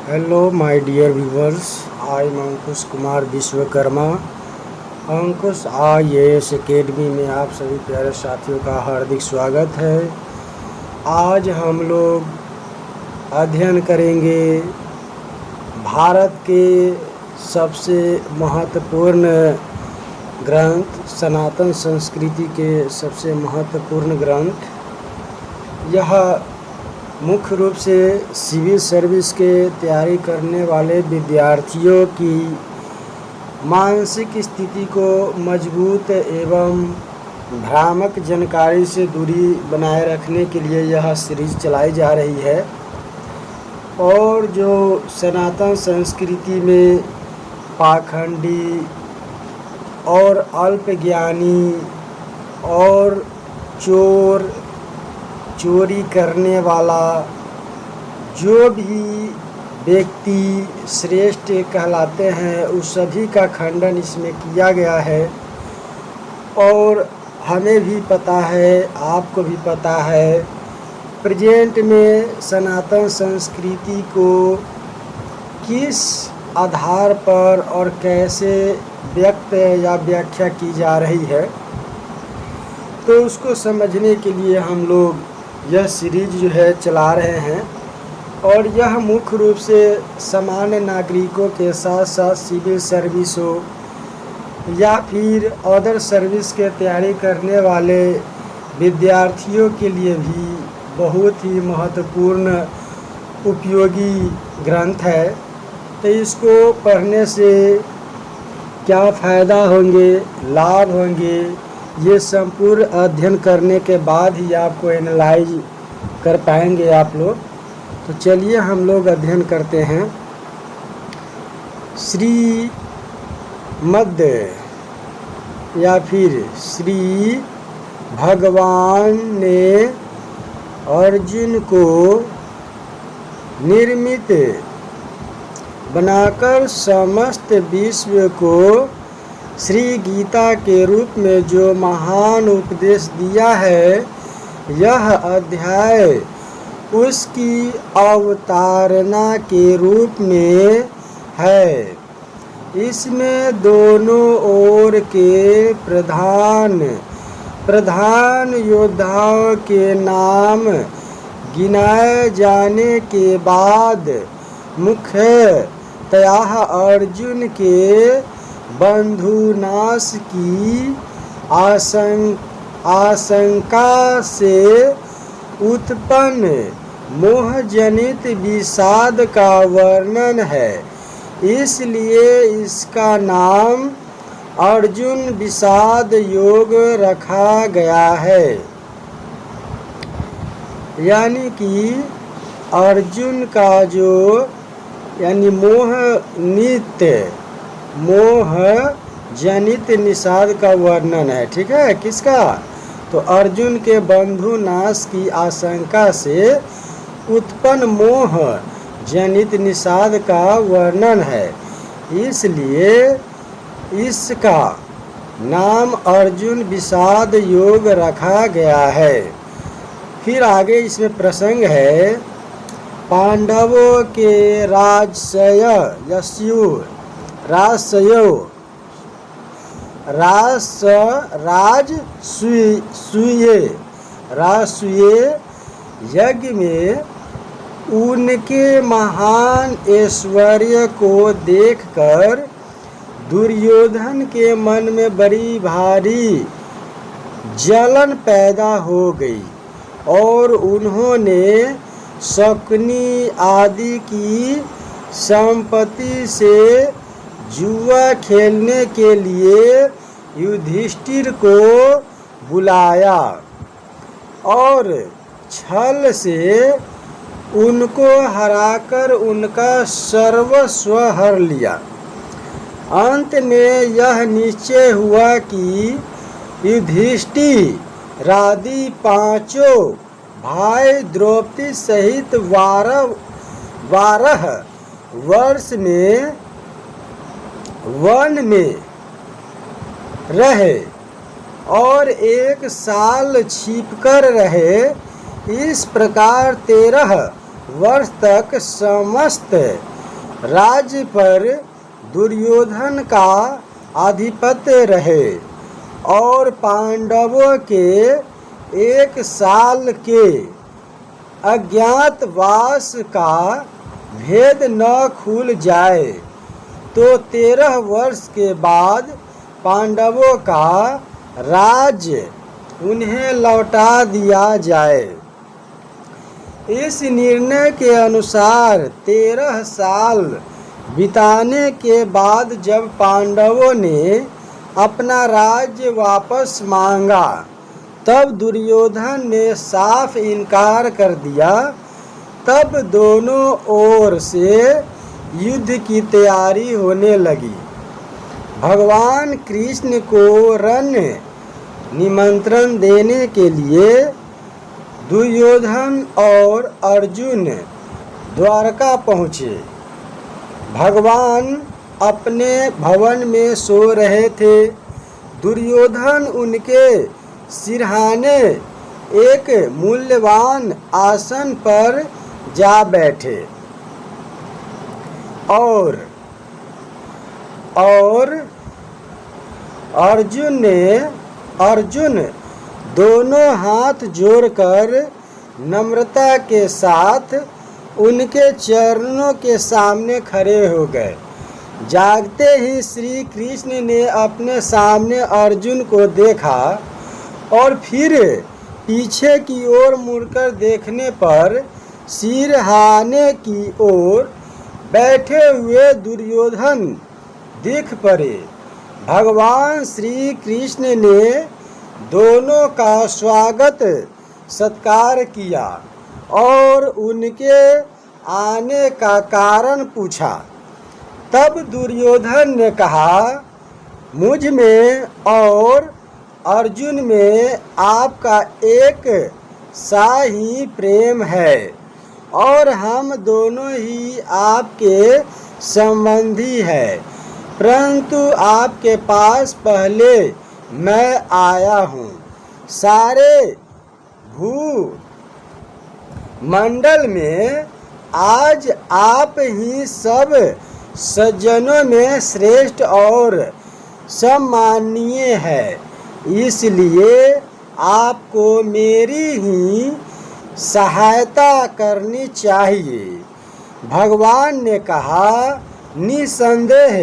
Hello my dear viewers, I am Ankush Kumar Vishwakarma. Ankush IAS academy में आप सभी प्यारे साथियों का हार्दिक स्वागत है। आज हम लोग अध्ययन करेंगे भारत के सबसे महत्वपूर्ण ग्रंथ, सनातन संस्कृति के सबसे महत्वपूर्ण ग्रंथ। यह मुख्य रूप से सिविल सर्विस के तैयारी करने वाले विद्यार्थियों की मानसिक स्थिति को मजबूत एवं भ्रामक जानकारी से दूरी बनाए रखने के लिए यह सीरीज चलाई जा रही है। और जो सनातन संस्कृति में पाखंडी और अल्पज्ञानी और चोरी करने वाला जो भी व्यक्ति श्रेष्ठ कहलाते हैं, उस सभी का खंडन इसमें किया गया है। और हमें भी पता है, आपको भी पता है, प्रेजेंट में सनातन संस्कृति को किस आधार पर और कैसे व्यक्त या व्याख्या की जा रही है, तो उसको समझने के लिए हम लोग यह सीरीज जो है चला रहे हैं। और यह मुख्य रूप से सामान्य नागरिकों के साथ साथ सिविल सर्विस हो या फिर अदर सर्विस के तैयारी करने वाले विद्यार्थियों के लिए भी बहुत ही महत्वपूर्ण उपयोगी ग्रंथ है। तो इसको पढ़ने से क्या फ़ायदा होंगे, लाभ होंगे, ये संपूर्ण अध्ययन करने के बाद ही आपको एनालाइज कर पाएंगे आप लोग। तो चलिए हम लोग अध्ययन करते हैं। श्री मध्य या फिर श्री भगवान ने अर्जुन को निर्मित बनाकर समस्त विश्व को श्री गीता के रूप में जो महान उपदेश दिया है, यह अध्याय उसकी अवतारणा के रूप में है। इसमें दोनों ओर के प्रधान योद्धाओं के नाम गिनाए जाने के बाद मुख्यतया अर्जुन के बंधुनाश की आशंका से उत्पन्न मोहजनित विषाद का वर्णन है। इसलिए इसका नाम अर्जुन विषाद योग रखा गया है। यानी कि अर्जुन का जो मोह जनित निषाद का वर्णन है। ठीक है, किसका? तो अर्जुन के बंधु नाश की आशंका से उत्पन्न मोह जनित निषाद का वर्णन है। इसलिए इसका नाम अर्जुन विषाद योग रखा गया है। फिर आगे इसमें प्रसंग है, पांडवों के राजसूय यज्ञ में उनके महान ऐश्वर्य को देखकर दुर्योधन के मन में बड़ी भारी जलन पैदा हो गई और उन्होंने शकुनी आदि की संपत्ति से जुआ खेलने के लिए युधिष्ठिर को बुलाया और छल से उनको हराकर उनका सर्वस्व हर लिया। अंत में यह निश्चय हुआ कि युधिष्ठिर आदि पांचों भाई द्रौपदी सहित 12 वर्ष में वन में रहे और 1 साल छिपकर रहे। इस प्रकार 13 वर्ष तक समस्त राज्य पर दुर्योधन का आधिपत्य रहे और पांडवों के 1 साल के अज्ञातवास का भेद न खुल जाए तो 13 वर्ष के बाद पांडवों का राज्य उन्हें लौटा दिया जाए। इस निर्णय के अनुसार 13 साल बिताने के बाद जब पांडवों ने अपना राज्य वापस मांगा तब दुर्योधन ने साफ इनकार कर दिया। तब दोनों ओर से युद्ध की तैयारी होने लगी। भगवान कृष्ण को रण निमंत्रण देने के लिए दुर्योधन और अर्जुन द्वारका पहुँचे। भगवान अपने भवन में सो रहे थे। दुर्योधन उनके सिरहाने एक मूल्यवान आसन पर जा बैठे और अर्जुन दोनों हाथ जोड़कर नम्रता के साथ उनके चरणों के सामने खड़े हो गए। जागते ही श्री कृष्ण ने अपने सामने अर्जुन को देखा और फिर पीछे की ओर मुड़कर देखने पर सिरहाने की ओर बैठे हुए दुर्योधन दिख पड़े। भगवान श्री कृष्ण ने दोनों का स्वागत सत्कार किया और उनके आने का कारण पूछा। तब दुर्योधन ने कहा, मुझ में और अर्जुन में आपका एक सा ही प्रेम है और हम दोनों ही आपके संबंधी हैं, परंतु आपके पास पहले मैं आया हूँ। सारे भूमंडल में आज आप ही सब सज्जनों में श्रेष्ठ और सम्माननीय है, इसलिए आपको मेरी ही सहायता करनी चाहिए। भगवान ने कहा, निसंदेह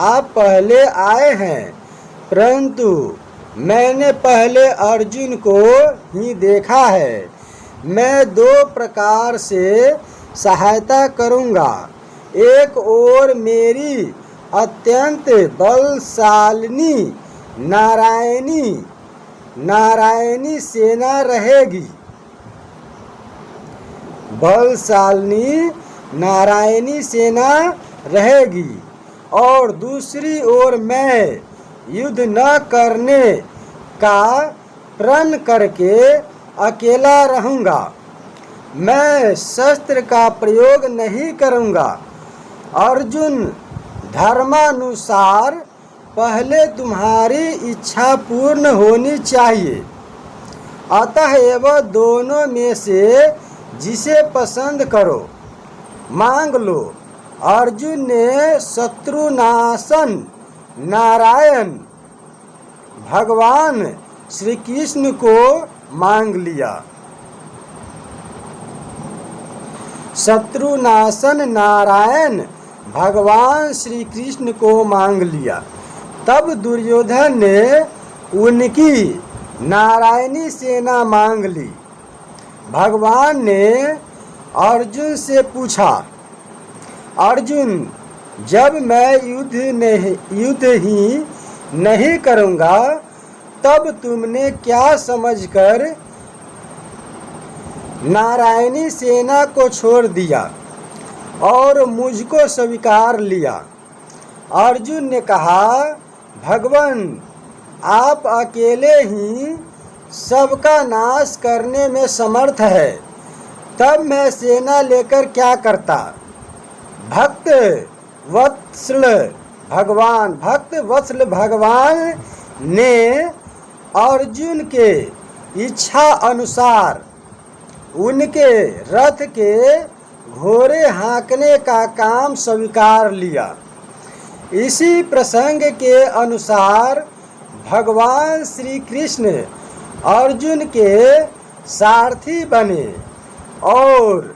आप पहले आए हैं, परंतु मैंने पहले अर्जुन को ही देखा है। मैं 2 प्रकार से सहायता करूँगा। एक ओर मेरी अत्यंत बलशालिनी नारायणी सेना रहेगी। बलशालिनी नारायणी सेना रहेगी और दूसरी ओर मैं युद्ध न करने का प्रण करके अकेला रहूँगा। मैं शस्त्र का प्रयोग नहीं करूँगा। अर्जुन, धर्मानुसार पहले तुम्हारी इच्छा पूर्ण होनी चाहिए, अतएव दोनों में से जिसे पसंद करो मांग लो। अर्जुन ने शत्रुनाशन नारायण भगवान श्री कृष्ण को मांग लिया। शत्रुनाशन नारायण भगवान श्री कृष्ण को मांग लिया। तब दुर्योधन ने उनकी नारायणी सेना मांग ली। भगवान ने अर्जुन से पूछा, अर्जुन, जब मैं युद्ध ही नहीं करूँगा तब तुमने क्या समझकर नारायणी सेना को छोड़ दिया और मुझको स्वीकार लिया? अर्जुन ने कहा, भगवान, आप अकेले ही सबका नाश करने में समर्थ है, तब मैं सेना लेकर क्या करता? भक्त वत्सल भगवान ने अर्जुन के इच्छा अनुसार उनके रथ के घोड़े हाँकने का काम स्वीकार लिया। इसी प्रसंग के अनुसार भगवान श्री कृष्ण अर्जुन के सारथी बने और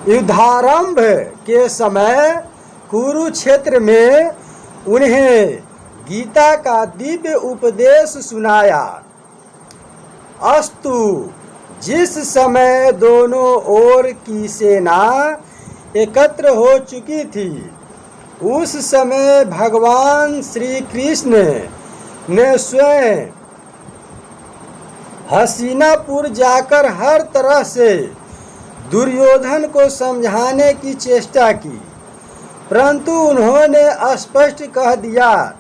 युद्धारंभ के समय कुरुक्षेत्र में उन्हें गीता का दिव्य उपदेश सुनाया। अस्तु, जिस समय दोनों ओर की सेना एकत्र हो चुकी थी, उस समय भगवान श्री कृष्ण ने स्वयं हस्तिनापुर जाकर हर तरह से दुर्योधन को समझाने की चेष्टा की, परंतु उन्होंने स्पष्ट कह दिया,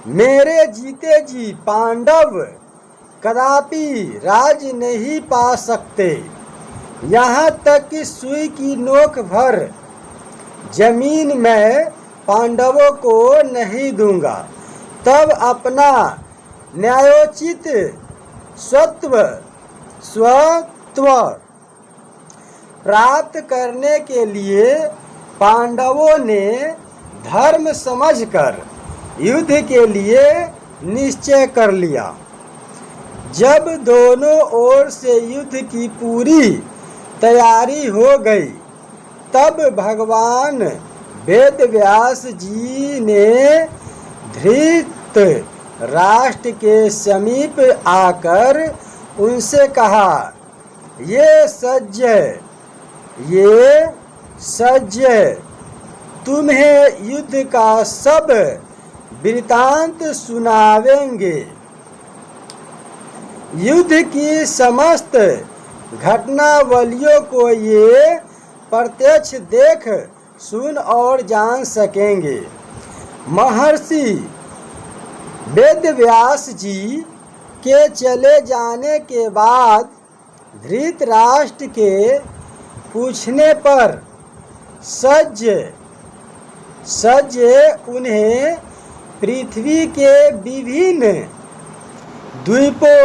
मेरे जीते जी पांडव कदापि राज नहीं पा सकते। यहाँ तक कि सुई की नोक भर जमीन मैं पांडवों को नहीं दूंगा। तब अपना न्यायोचित स्वत्व प्राप्त करने के लिए पांडवों ने धर्म समझकर युद्ध के लिए निश्चय कर लिया। जब दोनों ओर से युद्ध की पूरी तैयारी हो गई, तब भगवान वेदव्यास जी ने धृत राष्ट्र के समीप आकर उनसे कहा, ये सज्जय तुम्हें युद्ध का सब वृतांत सुनावेंगे। युद्ध की समस्त घटनावलियों को ये प्रत्यक्ष देख सुन और जान सकेंगे। महर्षि वेदव्यास जी के चले जाने के बाद धृतराष्ट्र के पूछने पर सज्जय उन्हें पृथ्वी के विभिन्न द्वीपों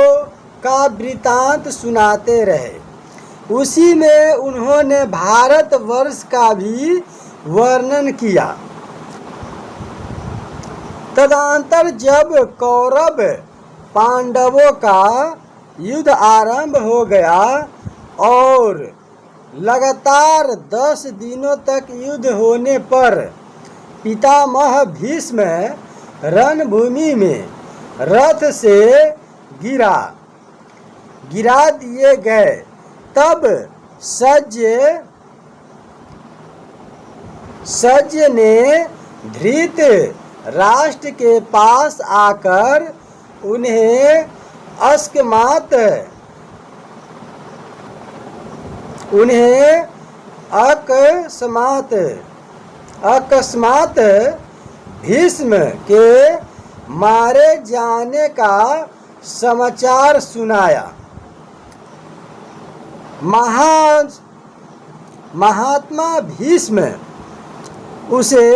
का वृतांत सुनाते रहे। उसी में उन्होंने भारतवर्ष का भी वर्णन किया। तदंतर जब कौरव पांडवों का युद्ध आरंभ हो गया और लगातार 10 दिनों तक युद्ध होने पर पितामह भीष्म रणभूमि में रथ से गिरा दिए गए, तब सज्ज ने धृत राष्ट्र के पास आकर उन्हें अकस्मात भीष्म के मारे जाने का समाचार सुनाया। महात्मा भीष्म उसे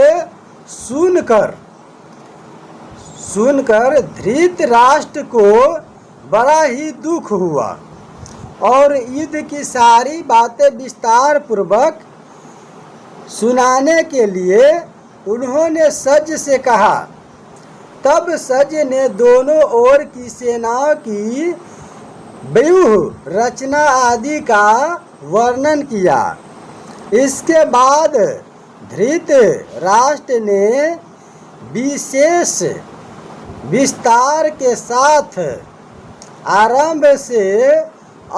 सुनकर धृतराष्ट्र को बड़ा ही दुख हुआ और युद्ध की सारी बातें विस्तार पूर्वक सुनाने के लिए उन्होंने सज्ज से कहा। तब सज्ज ने दोनों ओर की सेनाओं की व्यूह रचना आदि का वर्णन किया। इसके बाद धृतराष्ट्र ने विशेष विस्तार के साथ आरंभ से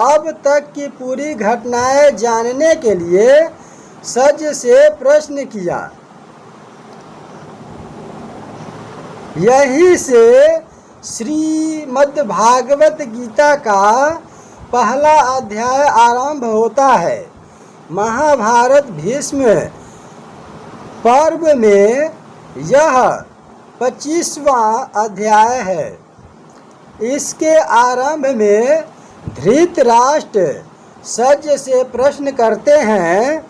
अब तक की पूरी घटनाएं जानने के लिए सज्ज से प्रश्न किया। यहीं से श्रीमद्भागवत गीता का पहला अध्याय आरंभ होता है। महाभारत भीष्म पर्व में यह 25वां अध्याय है। इसके आरंभ में धृतराष्ट्र सज्ज से प्रश्न करते हैं।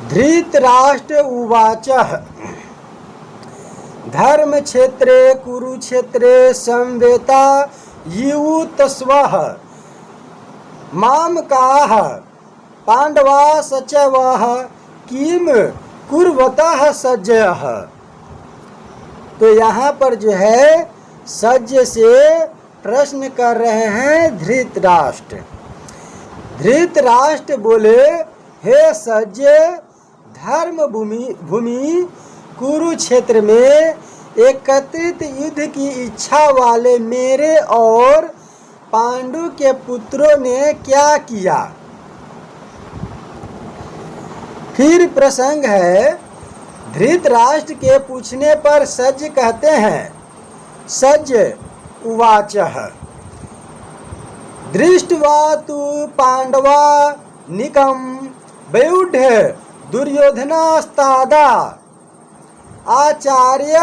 धृतराष्ट्र उवाच धर्मक्षेत्रे कुरुक्षेत्रे समवेता युतस्वः मामकाः पांडवा सचवः किम कुर्वतः सज्जयः। तो यहाँ पर जो है सज्ज से प्रश्न कर रहे हैं धृतराष्ट्र। धृतराष्ट्र बोले, हे सज्ज, धर्म भूमि कुरुक्षेत्र में एकत्रित युद्ध की इच्छा वाले मेरे और पांडु के पुत्रों ने क्या किया। फिर प्रसंग है, धृतराष्ट्र के पूछने पर सज्ज कहते हैं, सज्ज उवाचः दृष्ट्वा तु पांडवा निकम व्यूढ़ दुर्योधनास्तादा आचार्य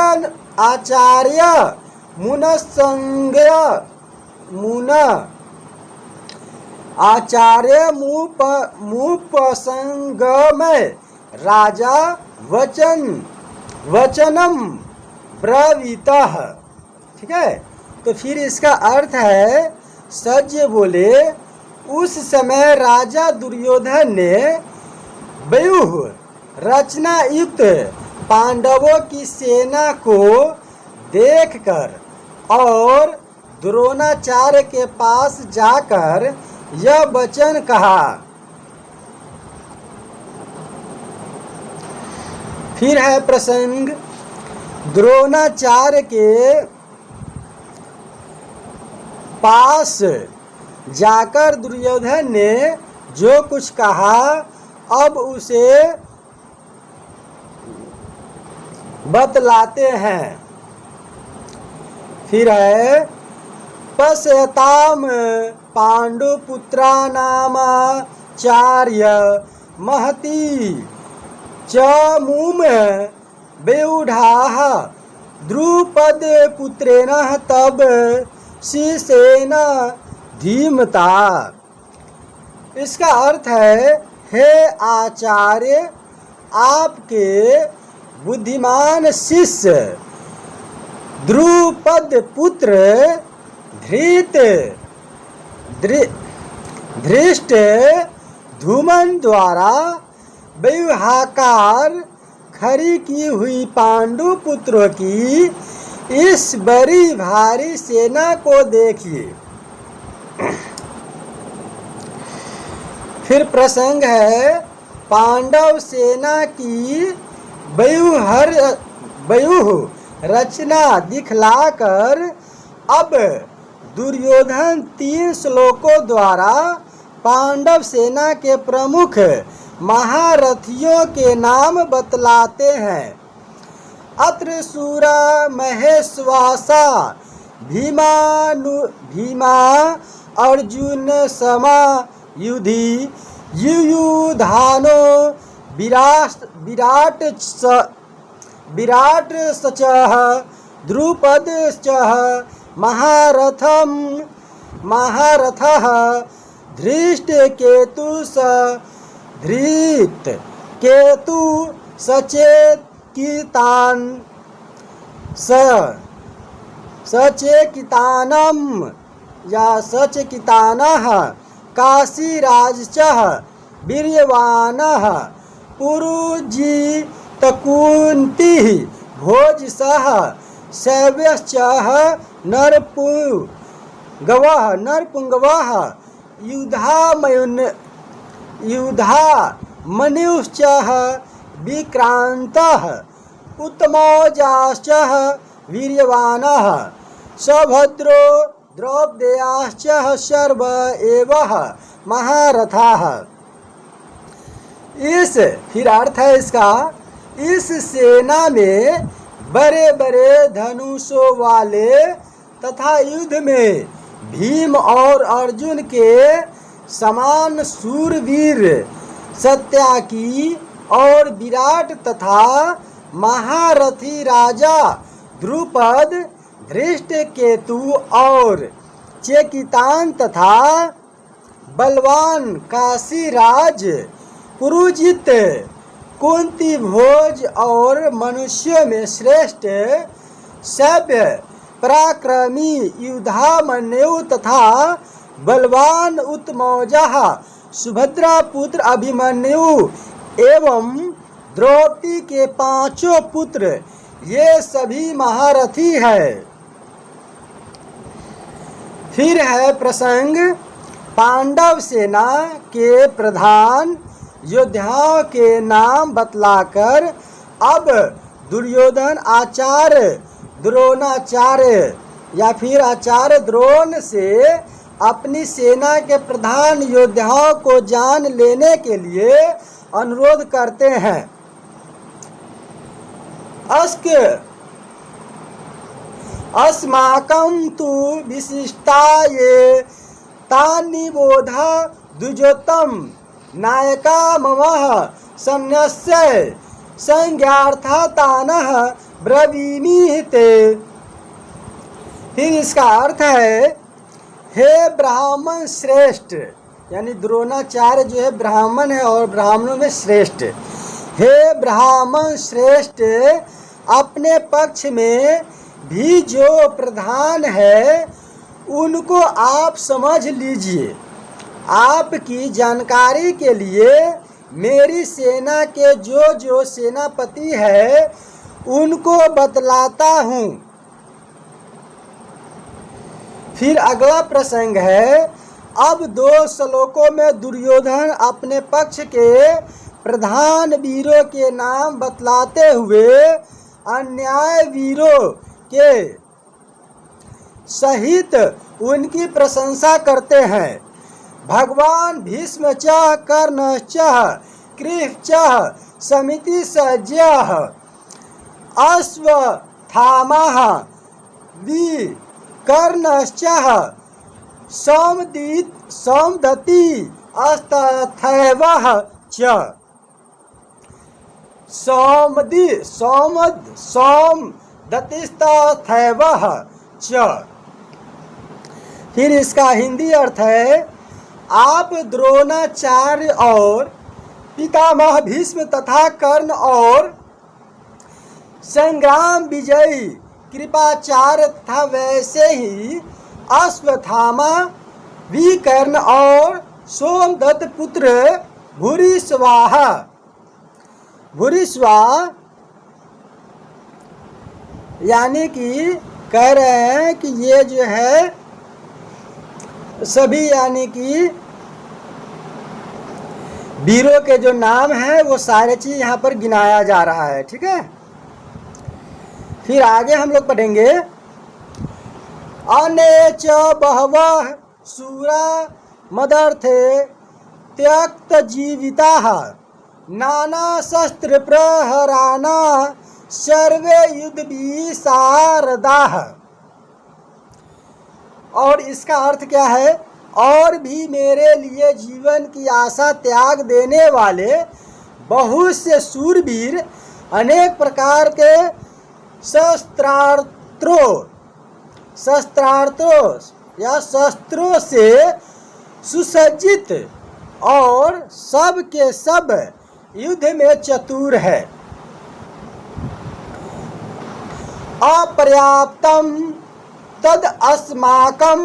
मुपसंगमय राजा वचनम ब्रवीतः। ठीक है, तो फिर इसका अर्थ है, सज्ज बोले, उस समय राजा दुर्योधन ने व्यूह रचना युक्त पांडवों की सेना को देखकर और द्रोणाचार्य के पास जाकर यह वचन कहा। फिर है प्रसंग, द्रोणाचार्य के पास जाकर दुर्योधन ने जो कुछ कहा अब उसे बतलाते हैं। फिर है, पश्यताम पांडुपुत्रा नामाचार्य महती च मुम व्यूढ़ाः द्रुपद पुत्रेण तब शीर्षेण धीमता। इसका अर्थ है, हे आचार्य, आपके बुद्धिमान शिष्य द्रुपद पुत्र धृष्ट धूमन द्वारा व्यूहाकार खड़ी की हुई पांडु पुत्रों की इस बड़ी भारी सेना को देखिए। फिर प्रसंग है, पांडव सेना की व्यूह रचना दिखलाकर अब दुर्योधन 3 श्लोकों द्वारा पांडव सेना के प्रमुख महारथियों के नाम बतलाते हैं। अत्र सूरा महेश्वासा भीमा अर्जुन समा युधि युयुधानो विराट सचः द्रुपद महारथः धृष्ट केतु सचेकितानम या सचेकितानः काशीराजश्च वीर्यवानः पुरुजितकुन्तिः भोजसः शैव्यश्च नरपुंगवः युधामन्युश्च विक्रान्तः उत्तमौजाश्च वीर्यवानः सभद्रो द्रौपदेयाश्च सर्व एवं महारथाः। फिर अर्थ है इसका, इस सेना में बड़े बड़े धनुषों वाले तथा युद्ध में भीम और अर्जुन के समान शूरवीर सत्याकी और विराट तथा महारथी राजा द्रुपद धृष्टकेतु और चेकितान तथा बलवान काशीराज पुरुजित कुंती भोज और मनुष्यों में श्रेष्ठ सभ्य पराक्रमी युधामन्यु तथा बलवान उत्मौजः सुभद्रा पुत्र अभिमन्यु एवं द्रौपदी के 5 पुत्र ये सभी महारथी है। फिर है प्रसंग पांडव सेना के प्रधान योद्धाओं के नाम बतलाकर अब दुर्योधन आचार्य द्रोणाचार्य या फिर आचार्य द्रोण से अपनी सेना के प्रधान योद्धाओं को जान लेने के लिए अनुरोध करते हैं। अस्माकं तु विशिष्टा ये तानिबोध द्विजोत्तम नायका ममः सन्न्यस्य संज्ञार्था तानः ब्रवीमि ते। फिर इसका अर्थ है, हे ब्राह्मण श्रेष्ठ, यानी द्रोणाचार्य जो है ब्राह्मण है और ब्राह्मणों में श्रेष्ठ। हे ब्राह्मण श्रेष्ठ, अपने पक्ष में भी जो प्रधान है उनको आप समझ लीजिए। आपकी जानकारी के लिए मेरी सेना के जो सेनापति है उनको बतलाता हूँ। फिर अगला प्रसंग है, अब 2 श्लोकों में दुर्योधन अपने पक्ष के प्रधान वीरों के नाम बतलाते हुए अन्याय वीरों के सहित उनकी प्रशंसा करते हैं। भगवान भीष्म च कर्ण च कृप च समिति सज्जः अश्वत्थामः विकर्णश्च सौमदत्ति अस्तथैवः च। सौमदत्तिस्तथैवः च। फिर इसका हिंदी अर्थ है, आप द्रोणाचार्य और पितामह भीष्म तथा कर्ण और संग्राम विजयी कृपाचार्य तथा वैसे ही अश्वत्थामा विकर्ण और सोमदत्त पुत्र भूरिश्वा यानी कि कह रहे हैं कि ये जो है सभी यानी कि वीरों के जो नाम है वो सारे चीज यहाँ पर गिनाया जा रहा है। ठीक है, फिर आगे हम लोग पढ़ेंगे, अनेच बहवः शूरा मदर्थे त्यक्त जीविताः नाना शस्त्र प्रहराना सर्वे युद्ध विशारदाः। और इसका अर्थ क्या है, और भी मेरे लिए जीवन की आशा त्याग देने वाले बहुत से शूरवीर अनेक प्रकार के शस्त्रों से सुसज्जित और सब के सब युद्ध में चतुर है। अपर्याप्तम तद अस्माकं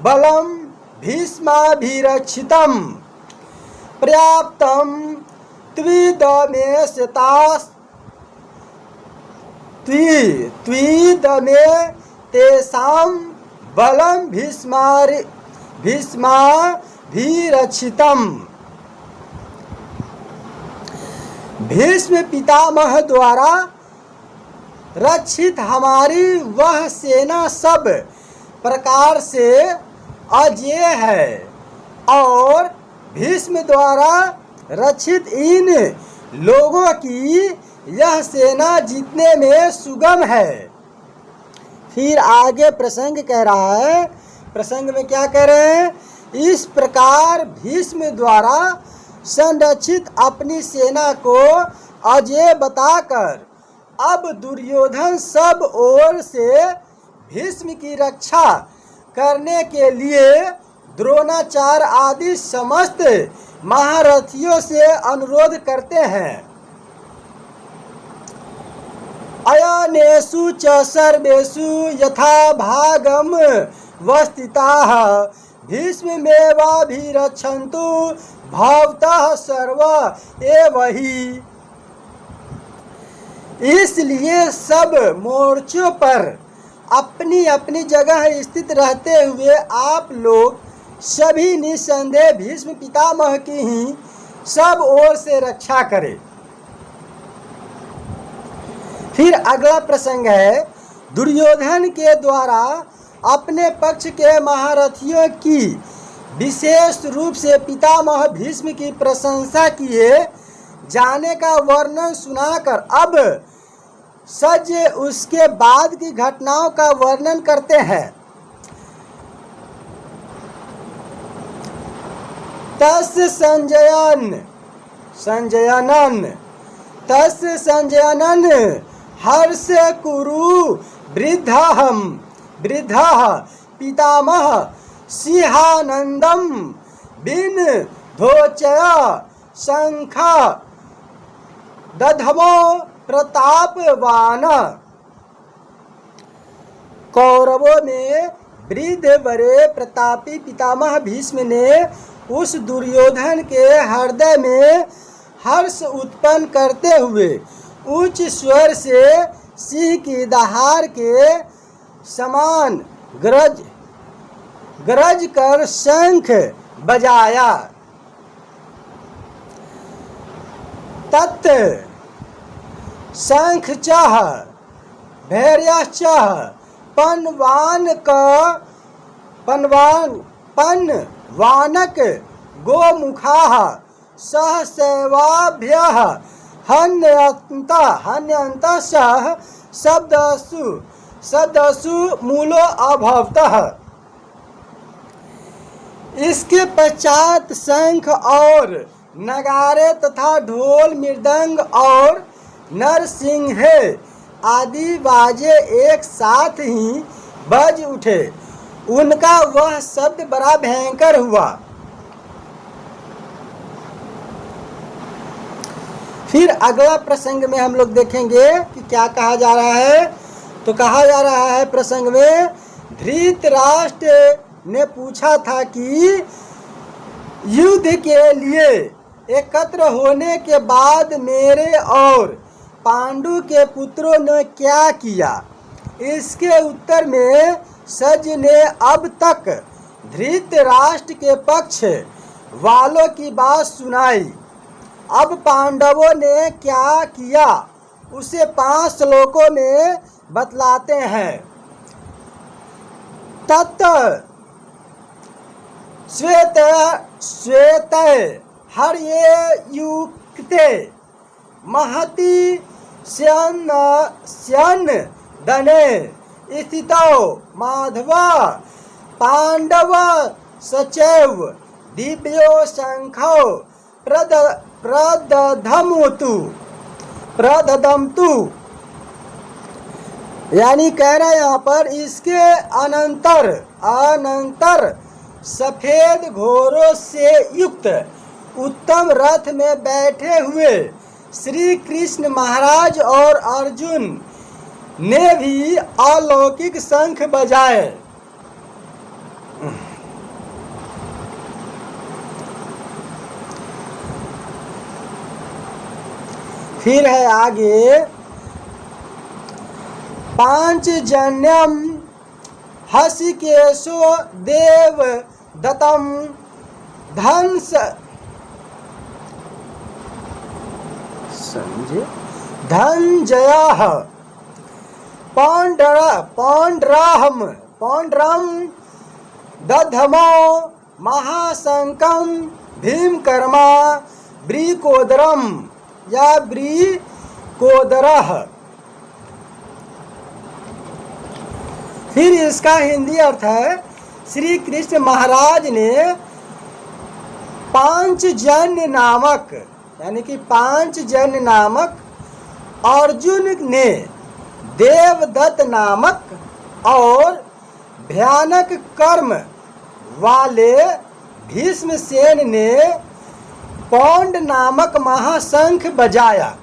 बलम भीष्माभिरक्षितम पर्याप्तम त्विदमे तेषां बलम भीष्माभिरक्षितम। भीष्म पितामह द्वारा रक्षित हमारी वह सेना सब प्रकार से अजेय है और भीष्म द्वारा रक्षित इन लोगों की यह सेना जीतने में सुगम है। फिर आगे प्रसंग कह रहा है, प्रसंग में क्या कह रहे हैं, इस प्रकार भीष्म द्वारा संरक्षित अपनी सेना को अजेय बताकर अब दुर्योधन सब ओर से भीष्म की रक्षा करने के लिए द्रोणाचार्य आदि समस्त महारथियों से अनुरोध करते हैं। अयनेषु च सर्वेषु यथा भागम वस्थिताः भीष्ममेवाभिरक्षन्तु भवतः सर्व एव हि। इसलिए सब मोर्चों पर अपनी अपनी जगह स्थित रहते हुए आप लोग सभी निस्संदेह भीष्म पितामह की ही सब ओर से रक्षा करें। फिर अगला प्रसंग है, दुर्योधन के द्वारा अपने पक्ष के महारथियों की विशेष रूप से पितामह भीष्म की प्रशंसा किए जाने का वर्णन सुनाकर अब सज उसके बाद की घटनाओं का वर्णन करते हैं। तस् संजयनन हर्ष कुरु वृद्धः पितामह सिंहानंदम बिन धोचय शंख दधमो प्रतापवान। कौरवों में वृद्ध बड़े प्रतापी पितामह भीष्म ने उस दुर्योधन के हृदय में हर्ष उत्पन्न करते हुए उच्च स्वर से सिंह की दहाड़ के समान गरज कर शंख बजाया। तत् शंख चह भैर्यश्चः पनवानक गोमुखाः सहसैवाभ्यः हन्यन्तः सह शब्दसु मूलो अभवतः। इसके पश्चात शंख और नगारे तथा ढोल मृदंग और नरसिंह आदि बाजे एक साथ ही बज उठे। उनका वह शब्द बड़ा भयंकर हुआ। फिर अगला प्रसंग में हम लोग देखेंगे कि क्या कहा जा रहा है। तो कहा जा रहा है प्रसंग में, धृतराष्ट्र ने पूछा था कि युद्ध के लिए एकत्र होने के बाद मेरे और पांडु के पुत्रों ने क्या किया। इसके उत्तर में सज ने अब तक धृतराष्ट्र के पक्ष वालों की बात सुनाई। अब पांडवों ने क्या किया उसे 5 श्लोकों में बतलाते हैं। तत् श्वेत हर्ये युक्ते महति स्यन दने स्थितौ माधव पांडव सचैव दिव्यो शंखौ प्रदधमतु। यानी कह रहा है यहाँ पर, इसके अनंतर सफेद घोड़ों से युक्त उत्तम रथ में बैठे हुए श्री कृष्ण महाराज और अर्जुन ने भी अलौकिक शंख बजाए। फिर है आगे, पांचजन्यम हसिकेशो देव दत्तम धनंजयः पौंड्रम दधमो महाशंकम भीमकर्मा ब्रीकोदरम या ब्रीकोदरः। फिर इसका हिंदी अर्थ है, श्री कृष्ण महाराज ने पांचजन्य नामक, यानी कि पांचजन्य नामक अर्जुन ने देवदत्त नामक और भयानक कर्म वाले भीष्मसेन ने पौंड नामक महाशंख बजाया।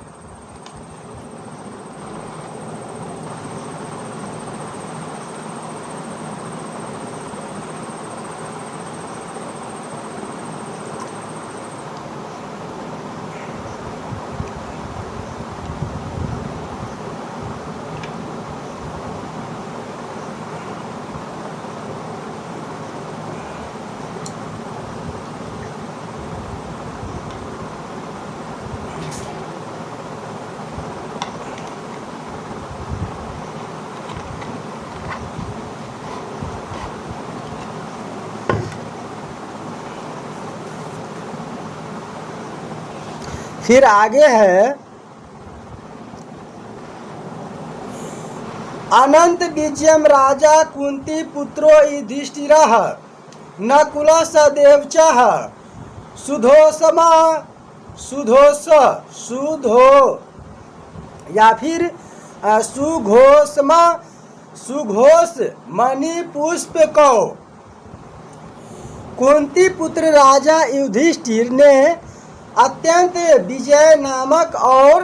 फिर आगे है अनंत विजयम राजा कुंती पुत्रो युधिष्ठिरः नकुलः सहदेवचः सुधोषमा सुधो या फिर सुघोष मणि पुष्प कौ। कुंती पुत्र राजा युधिष्ठिर ने अत्यंत विजय नामक और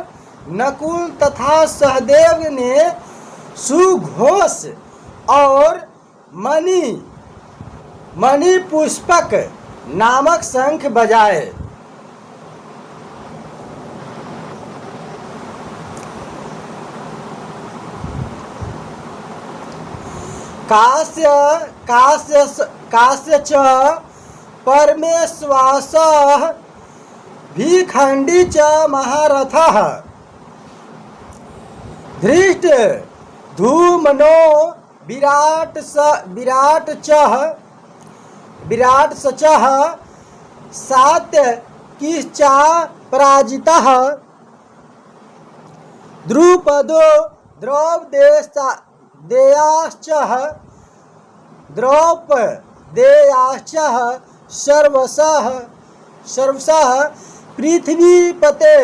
नकुल तथा सहदेव ने सुघोष और मणि पुष्पक नामक शंख बजाए। कास्य च परमेश्वासः भीखंडी च महारथः धृष्ट धूमनो विराट सचः सात्यकिश्चा पराजितः द्रुपदो द्रौपदेयाश्च सर्वशः पृथ्वीपते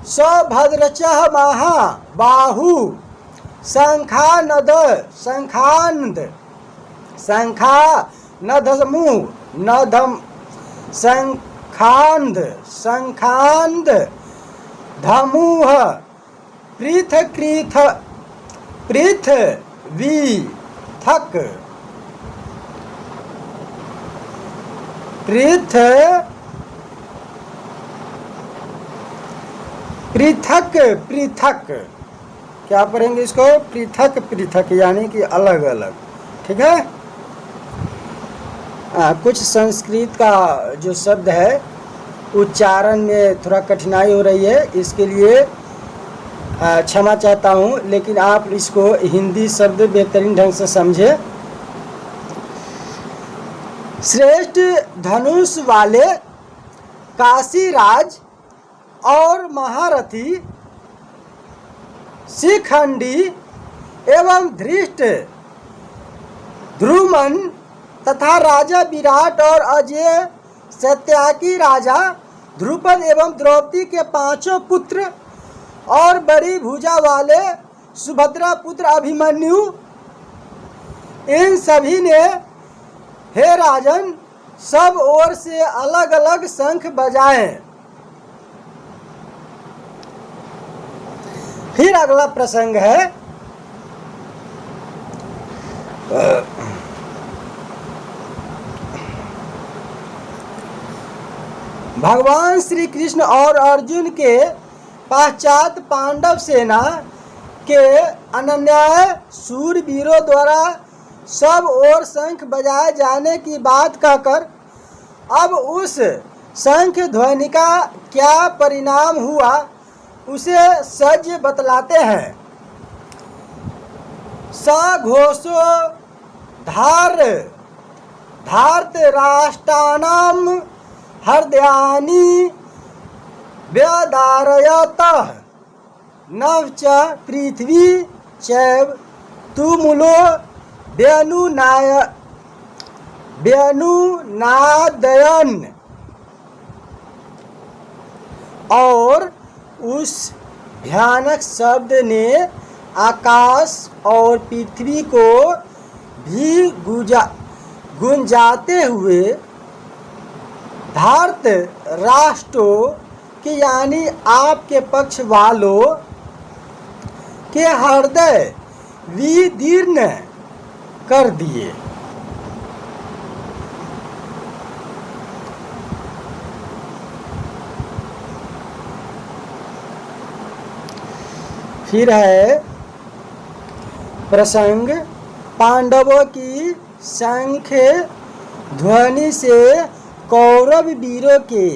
सभद्रचः महाबाहु शंखान्ध धमुः पृथक क्या पढ़ेंगे इसको? पृथक यानी कि अलग अलग। ठीक है। कुछ संस्कृत का जो शब्द है उच्चारण में थोड़ा कठिनाई हो रही है, इसके लिए क्षमा चाहता हूँ, लेकिन आप इसको हिंदी शब्द बेहतरीन ढंग से समझे। श्रेष्ठ धनुष वाले काशीराज और महारथी शिखंडी एवं धृष्ट ध्रुमन तथा राजा विराट और अजय सत्याकी राजा ध्रुपद एवं द्रौपदी के 5 पुत्र और बड़ी भुजा वाले सुभद्रा पुत्र अभिमन्यु, इन सभी ने हे राजन सब ओर से अलग अलग शंख बजाए। फिर अगला प्रसंग है भगवान श्री कृष्ण और अर्जुन के पश्चात पांडव सेना के अनन्याय शूरवीरों द्वारा सब ओर शंख बजाए जाने की बात कहकर अब उस शंख ध्वनि का क्या परिणाम हुआ उसे सज बतलाते हैं। सघोषो धार्त राष्ट्राणाम हृदयानि व्यदारयतः नव च पृथ्वी चैव तुमुलो व्यनुनादयन्। और उस भयानक शब्द ने आकाश और पृथ्वी को भी गुंजाते हुए धार्त राष्ट्रों के यानी आपके पक्ष वालों के हृदय विदीर्ण कर दिए। फिर है प्रसंग पांडवों की शंख ध्वनि से कौरव वीरों के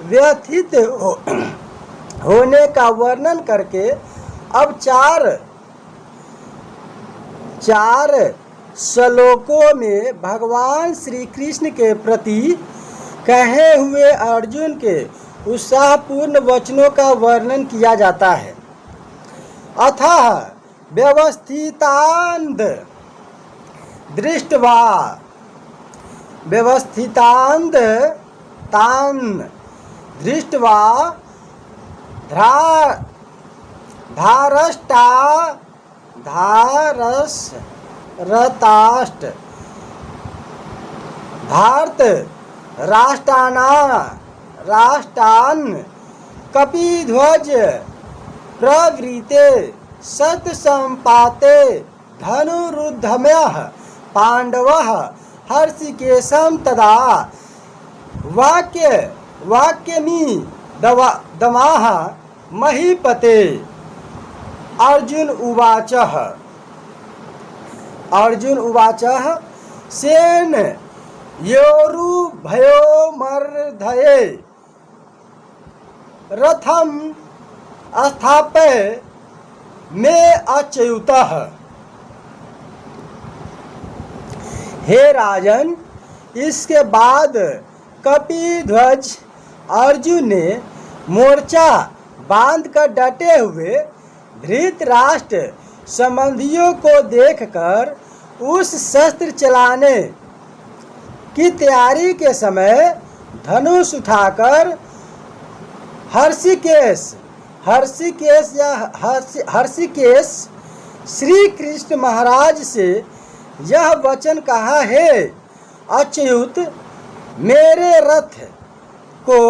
व्यथित होने का वर्णन करके अब चार श्लोकों में भगवान श्री कृष्ण के प्रति कहे हुए अर्जुन के उत्साहपूर्ण वचनों का वर्णन किया जाता है। अतः व्यवस्थितान् दृष्ट्वा राष्ट्रान् कपिध्वज प्रवृते सतसंपाते धनुरुद्धम्यः पांडवः हर्षिकेशं तदा वाक्यमी दमाः महीपते। अर्जुन उवाच सेन योरुभयोर्मर्धये रथम स्थाप्य मे अच्युतः। हे राजन, इसके बाद कपिध्वज अर्जुन ने मोर्चा बांधकर डटे हुए धृतराष्ट्र संबंधियों को देखकर उस शस्त्र चलाने की तैयारी के समय धनुष उठाकर हर्षिकेश श्री कृष्ण महाराज से यह वचन कहा है, अच्युत, मेरे रथ को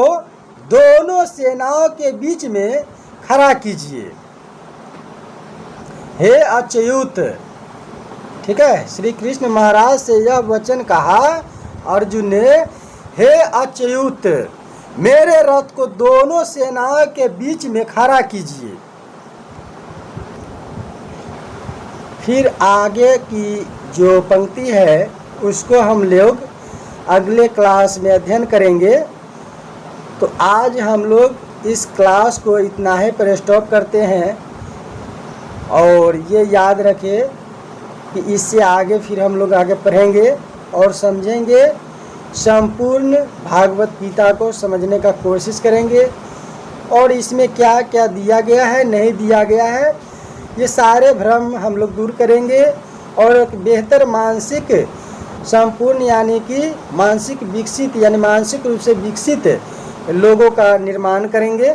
दोनों सेनाओं के बीच में खड़ा कीजिए। हे अच्युत, ठीक है, श्री कृष्ण महाराज से यह वचन कहा अर्जुन ने, हे अच्युत, मेरे रथ को दोनों सेनाओं के बीच में खड़ा कीजिए। फिर आगे की जो पंक्ति है उसको हम लोग अगले क्लास में अध्ययन करेंगे। तो आज हम लोग इस क्लास को इतना ही पर स्टॉप करते हैं, और ये याद रखें कि इससे आगे फिर हम लोग आगे पढ़ेंगे और समझेंगे, संपूर्ण भागवत गीता को समझने का कोशिश करेंगे, और इसमें क्या क्या दिया गया है, नहीं दिया गया है, ये सारे भ्रम हम लोग दूर करेंगे और एक बेहतर मानसिक संपूर्ण यानी कि मानसिक विकसित यानी मानसिक रूप से विकसित लोगों का निर्माण करेंगे।